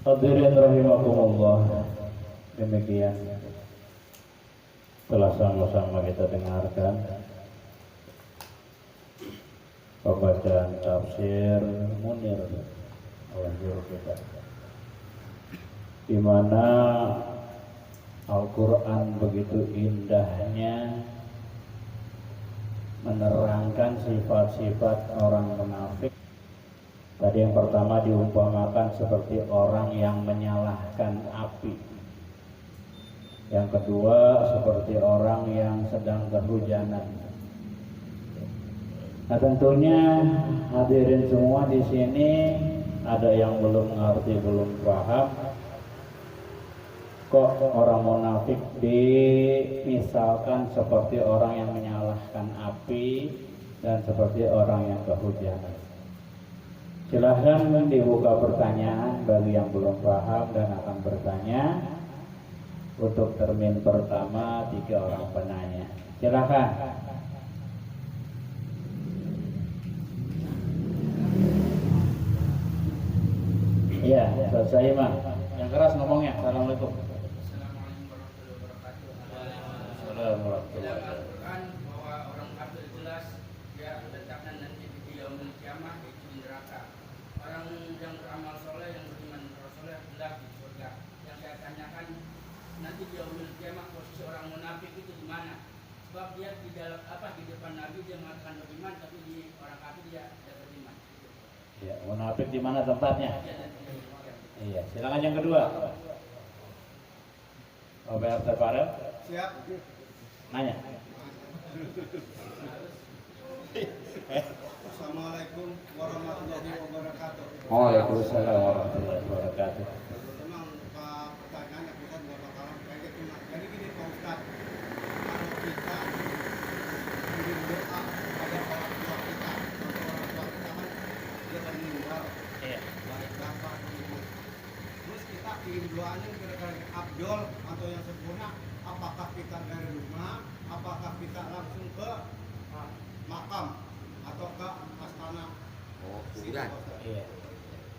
Hadirin rahimakumullah, demikian telah sama-sama kita dengarkan pembacaan tafsir Munir oleh guru kita, di mana Al-Quran begitu indahnya menerangkan sifat-sifat orang munafik. Tadi yang pertama diumpamakan seperti orang yang menyalahkan api. Yang kedua seperti orang yang sedang kehujanan. Nah tentunya hadirin semua di sini ada yang belum mengerti, belum paham. Kok orang munafik dimisalkan seperti orang yang menyalahkan api dan seperti orang yang kehujanan. Silahkan dibuka pertanyaan bagi yang belum paham dan akan bertanya. Untuk termin pertama 3 orang penanya. Silahkan. Iya, selesai mah. Yang keras ngomongnya. Assalamualaikum. Assalamualaikum warahmatullahi wabarakatuh. Assalamualaikum. Bahwa orang kafir jelas dia letakkan nanti di yaumul kiamah yaitu di neraka. Orang yang beramal soleh, yang beriman soleh jelas di surga. Yang saya tanyakan nanti di yaumul kiamah posisi orang munafik itu di mana? Sebab dia di dalam di depan Nabi dia mengatakan beriman, tapi di orang kafir dia tidak beriman. Ya, munafik di mana tempatnya? Iya, silakan yang kedua. Robert Farel. Siap. Nanya. Assalamualaikum warahmatullahi wabarakatuh. Waalaikumsalam warahmatullahi wabarakatuh. Memang pertanyaannya Ustaz nggak bakalan kayak cuma jadi gini Pak Ustaz, kalau kita bikin doa pada orang tua kita, kalau orang tua kita kan dia meninggal, baik bapak atau ibu, terus kita kirim doanya kira-kira abdol atau yang sempurna, apakah kita dari rumah, apakah kita langsung ke makam atau ke astana? Oh, kuburan. Iya.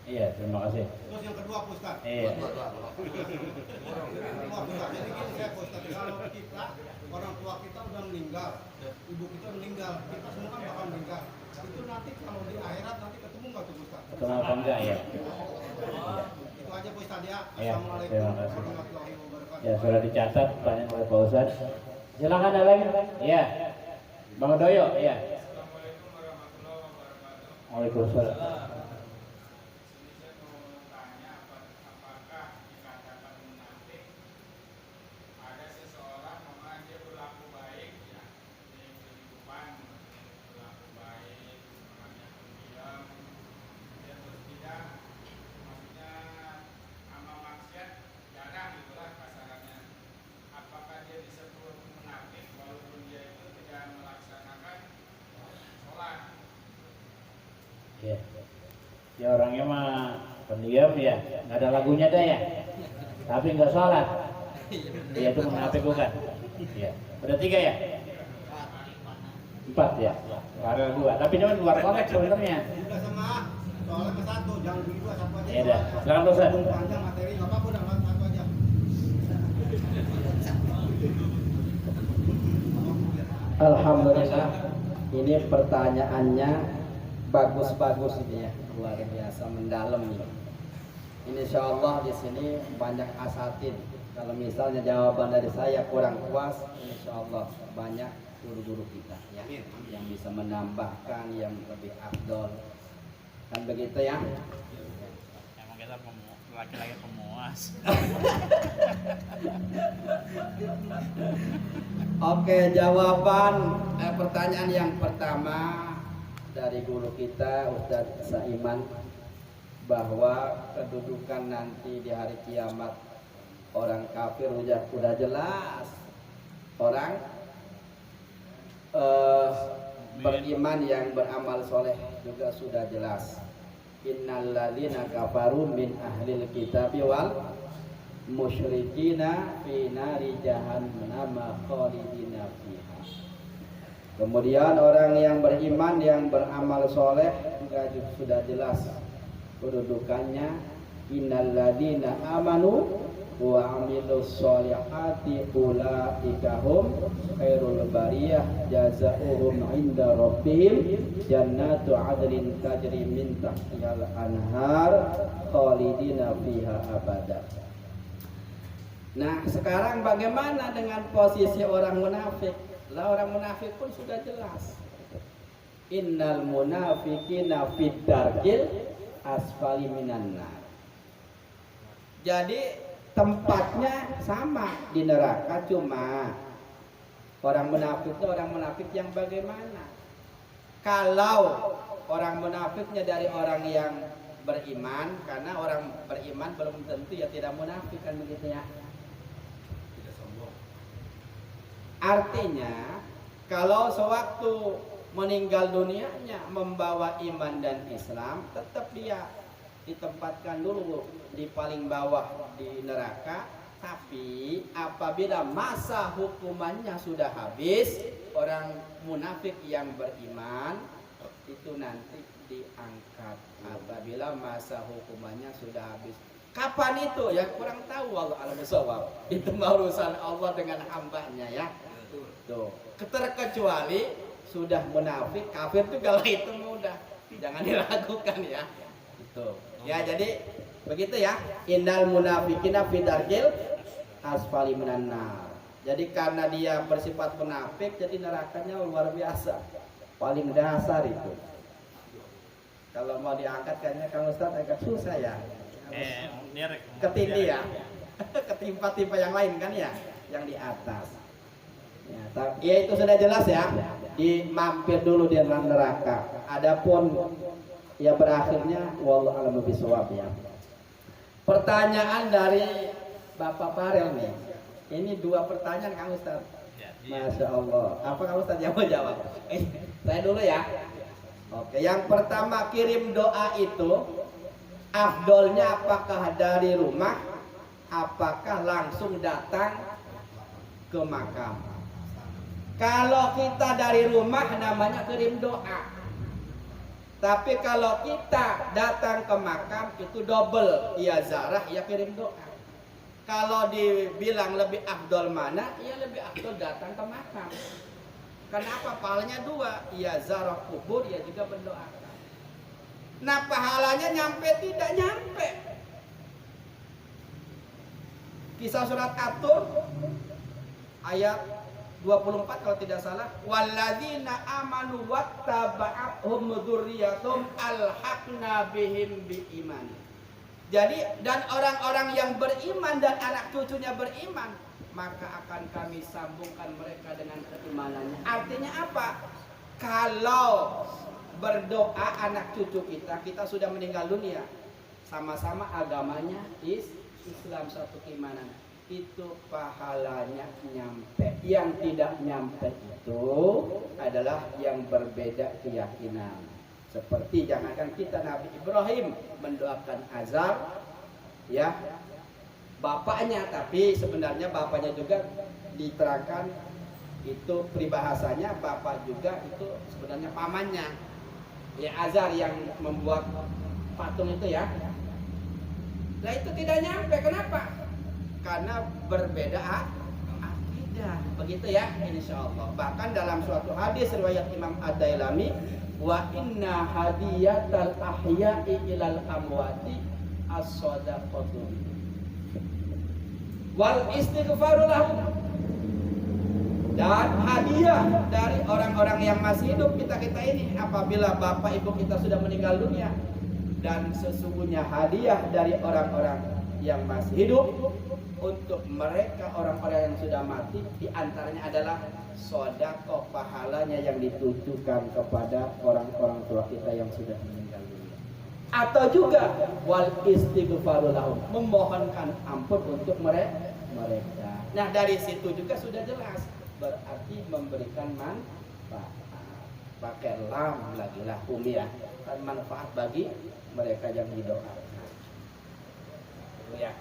Iya, terima kasih. Terus yang kedua Pak Ustaz. Iya. Yang kedua Pak Ustaz. Jadi gini saya Pak Ustaz, kalau kita orang tua kita udah meninggal, ibu kita meninggal, kita semua kan bakal meninggal. Itu nanti kalau di akhirat nanti ketemu nggak tuh Pak Ustaz? Ketemu apa enggak ya? Itu aja Pak Ustaz ya. Iya, Assalamualaikum terima kasih. warahmatullahi wabarakatuh. Ya, sudah dicatat pertanyaan oleh Pak Ustaz. Silakan ada lagi. Iya. Bang Doyo, iya. Assalamualaikum warahmatullahi wabarakatuh. Waalaikumsalam. Ini saya mau tanya apakah dikatakan munafik ada seseorang memang dia berlaku baik ya di kehidupan, berlaku baik, orangnya pendiam, dia terus tidak, maksudnya amal maksiat jarang gitulah kasarannya. Apakah dia disebut munafik walaupun dia itu tidak melaksanakan sholat? Iya. Ya orangnya mah pendiam ya, nggak ada lagunya dah ya. Tapi nggak sholat. Iya itu munafik bukan? Iya. Udah 3 ya? 4 ya. Ada 2. Tapi ini luar konteks sebenarnya. Udah sama, soalnya ke satu, jangan di dua, satu aja. Ya udah. Silakan Pak Ustaz. Panjang materi nggak apa-apa, udah satu aja. Alhamdulillah, ini pertanyaannya bagus-bagus ini ya, luar biasa mendalam ini. Insya Allah di sini banyak asatid. Kalau misalnya jawaban dari saya kurang puas, insya Allah banyak guru-guru kita ya, yang bisa menambahkan yang lebih afdol. Kan begitu ya? Emang kita laki-laki pemuas. Oke, jawaban pertanyaan yang pertama dari guru kita Ustadz Saiman, bahwa kedudukan nanti di hari kiamat orang kafir udah jelas, orang beriman yang beramal soleh juga sudah jelas. Innalladzina kafaru min ahlil kitabi wal musyrikina fi nari jahannam khalidina fiha. Kemudian orang yang beriman yang beramal soleh juga sudah jelas kedudukannya innalladzina amanu wa amilus solihati ulaika hum khairul bariyah jazaohum inda rabbihim jannatu adlin tajri min tahtihal anhar khalidina fiha abada. Nah, sekarang bagaimana dengan posisi orang munafik? Lah, orang munafik pun sudah jelas. Innal munafiqina fid darkil asfali minan nar. Jadi tempatnya sama di neraka, cuma orang munafik yang bagaimana? Kalau orang munafiknya dari orang yang beriman, karena orang beriman belum tentu ya tidak munafik, kan begitu ya. Artinya kalau sewaktu meninggal dunianya membawa iman dan Islam, tetap dia ditempatkan dulu di paling bawah di neraka. Tapi apabila masa hukumannya sudah habis, orang munafik yang beriman itu nanti diangkat apabila masa hukumannya sudah habis. Kapan itu? Ya kurang tahu, wallahu a'lam bishawab. Itu urusan Allah dengan hambanya ya. Tuh, terkecuali sudah munafik, kafir tuh kalau itu mudah, jangan diragukan ya. Itu. Ya jadi begitu ya. Innal munafiqina fi darkil asfali minan nar. Jadi karena dia bersifat munafik, jadi nerakanya luar biasa, paling dasar itu. Kalau mau diangkat kayaknya Kang Ustaz agak susah ya. Ketindih ya. Ketimpa-timpa yang lain kan ya, yang di atas. Ya itu sudah jelas ya. Dimampir dulu di neraka. Adapun ya berakhirnya wallahu a'lam bishawab ya. Pertanyaan dari Bapak Farel nih. Ini 2 pertanyaan Kang Ustaz. Masya Allah. Apa Kang Ustaz yang mau jawab? Saya dulu ya. Oke, yang pertama, kirim doa itu afdolnya apakah dari rumah, apakah langsung datang ke makam? Kalau kita dari rumah namanya kirim doa. Tapi kalau kita datang ke makam itu double, ya zarah, ya kirim doa. Kalau dibilang lebih afdol mana, ya lebih afdol datang ke makam. Kenapa? Pahalanya 2, ya zarah kubur, ya juga berdoa. Nah, pahalanya nyampe tidak nyampe. Kisah surat At-Tur ayat 24 kalau tidak salah, walladzina amanu wattaba'athum dzurriyyatum alhaqna bihim biiman. Jadi dan orang-orang yang beriman dan anak cucunya beriman, maka akan kami sambungkan mereka dengan keimanannya. Artinya apa? Kalau berdoa anak cucu kita sudah meninggal dunia, sama-sama agamanya Islam, satu keimanan, itu pahalanya nyampe. Yang tidak nyampe itu adalah yang berbeda keyakinan. Seperti jangankan kita, Nabi Ibrahim mendoakan Azar ya bapaknya, tapi sebenarnya bapaknya juga diterangkan itu peribahasanya bapak juga itu sebenarnya pamannya. Ya Azar yang membuat patung itu ya. Nah itu tidak nyampe. Kenapa? Karena berbeda akidah. Begitu ya, insyaallah. Bahkan dalam suatu hadis riwayat Imam Ad-Dailami, wa inna hadiyatal ahya'i ilal amwati as-sadaqatu wal istighfaru lahum. Dan hadiah dari orang-orang yang masih hidup kita ini apabila bapak ibu kita sudah meninggal dunia, dan sesungguhnya hadiah dari orang-orang yang masih hidup untuk mereka orang-orang yang sudah mati diantaranya adalah sedekah, pahalanya yang ditujukan kepada orang-orang tua kita yang sudah meninggal dunia. Atau juga wal istighfaru lahum, memohonkan ampun untuk mereka. Nah dari situ juga sudah jelas, berarti memberikan manfaat. Pakai lam lagi lahum ya, kan manfaat bagi mereka yang didoakan. Ya.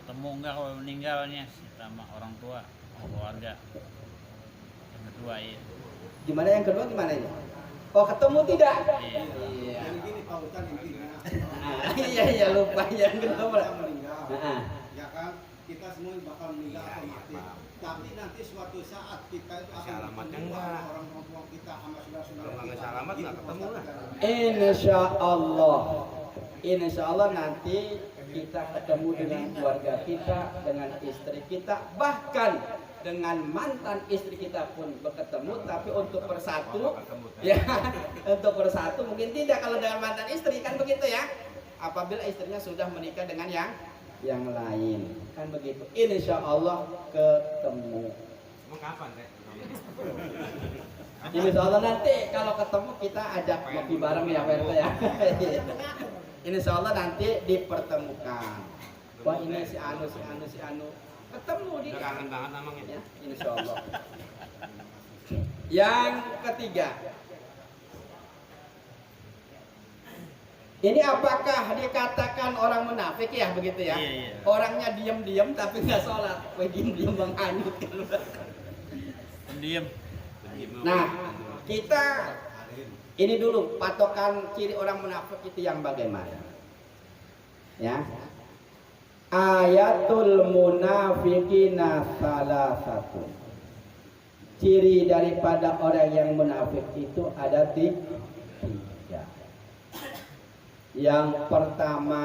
Temu enggak kalau meninggalnya sama orang tua, keluarga. Yang kedua ya. Gimana yang kedua gimana ini? Oh ketemu tidak? Iya. Iya. Jadi gini Pak Ustaz intinya. Iya iya lupa yang kedua. Kita meninggal. Nah, Ya kan, kita semua bakal meninggal atau mati. Tapi nanti suatu saat kita itu akan alamatnya bertemu enggak. sama orang tua kita sama saudara-saudara Kalau nggak kita. ngasih alamat, nggak Gitu, ketemu lah. Insya Allah nanti kita ketemu dengan keluarga kita, dengan istri kita, bahkan dengan mantan istri kita pun bertemu, tapi untuk persatu, ya, untuk persatu mungkin tidak kalau dengan mantan istri kan begitu ya. Apabila istrinya sudah menikah dengan yang lain, kan begitu. Insya Allah ketemu. Emang kapan teh? Insya Allah nanti kalau ketemu kita ajak ngopi bareng ya Pak RT ya. Insya Allah nanti dipertemukan. Wah ini si Anu ketemu dia. Udah kangen banget namanya. Ya, insya Allah. Yang ketiga, ini apakah dikatakan orang munafik ya begitu ya? Iya, iya. Orangnya diam-diam tapi nggak sholat. Wah diam Bang Anu. Pendiam. Nah, kita ini dulu patokan ciri orang munafik itu yang bagaimana? Ya. Ayatul munafiqina salah satu. Ciri daripada orang yang munafik itu ada tiga. Yang pertama,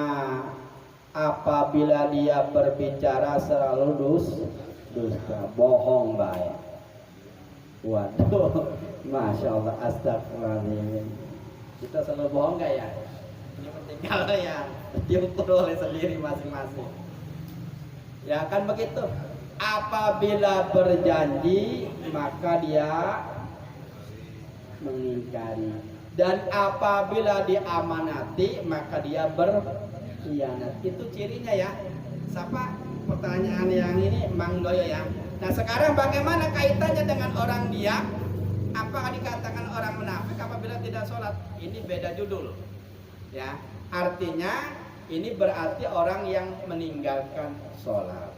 apabila dia berbicara selalu dusta, bohong baik. Waduh, masya Allah, astagfirullahaladzim. Kita selalu bohong gak ya? Ini penting kalau ya diukur oleh sendiri masing-masing. Ya kan begitu. Apabila berjanji maka dia mengingkari, dan apabila diamanati maka dia berkhianat. Itu cirinya ya. Siapa? Pertanyaan yang ini Mang Doyo ya. Nah sekarang bagaimana kaitannya dengan orang diam? Apakah dikatakan orang munafik apabila tidak sholat? Ini beda judul. Ya, artinya ini berarti orang yang meninggalkan sholat.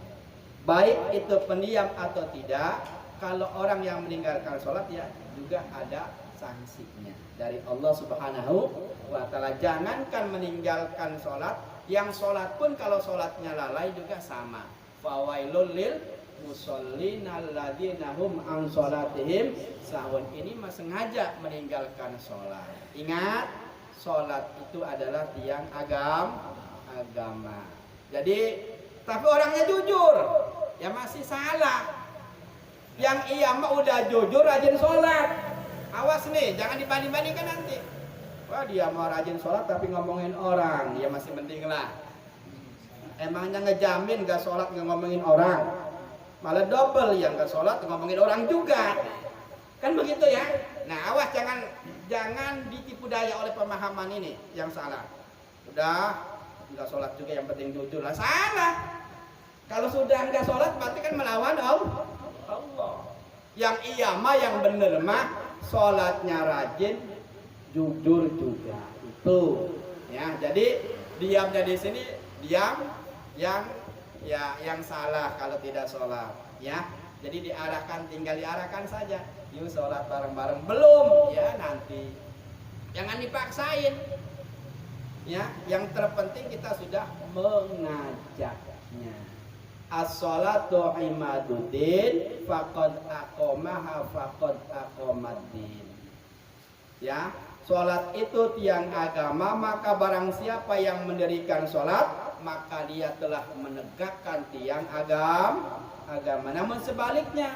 Baik itu pendiam atau tidak, kalau orang yang meninggalkan sholat ya juga ada sanksinya dari Allah Subhanahu wa Ta'ala. Jangankan meninggalkan sholat, yang sholat pun kalau sholatnya lalai juga sama. Fawailul lil musallin alladzina hum an sholatihim sahun. Ini mah sengaja meninggalkan sholat. Ingat, sholat itu adalah tiang agama. Jadi, tapi orangnya jujur, ya masih salah. Yang iya mah udah jujur rajin sholat. Awas nih, jangan dibanding-bandingkan nanti. Wah dia mau rajin sholat tapi ngomongin orang, ya masih penting lah. Emangnya ngejamin gak sholat gak ngomongin orang? Malah double yang gak sholat ngomongin orang juga. Kan begitu ya. Nah awas jangan ditipu daya oleh pemahaman ini yang salah. Udah nggak sholat juga yang penting jujur lah, salah. Kalau sudah nggak sholat berarti kan melawan Allah. Yang iya mah yang bener mah sholatnya rajin, jujur juga itu. Ya jadi diamnya di sini diam yang salah kalau tidak sholat. Ya jadi tinggal diarahkan saja. Yuk sholat bareng-bareng, belum ya nanti jangan dipaksain ya, yang terpenting kita sudah mengajaknya. As-sholatu imaduddin faqad aqamaha faqad aqamaddin. Ya, sholat itu tiang agama, maka barang siapa yang mendirikan sholat maka dia telah menegakkan tiang agama. Namun sebaliknya,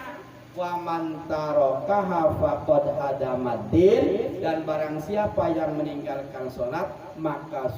wa man tarakaha faqad hadamaddin, dan barang siapa yang meninggalkan sholat maka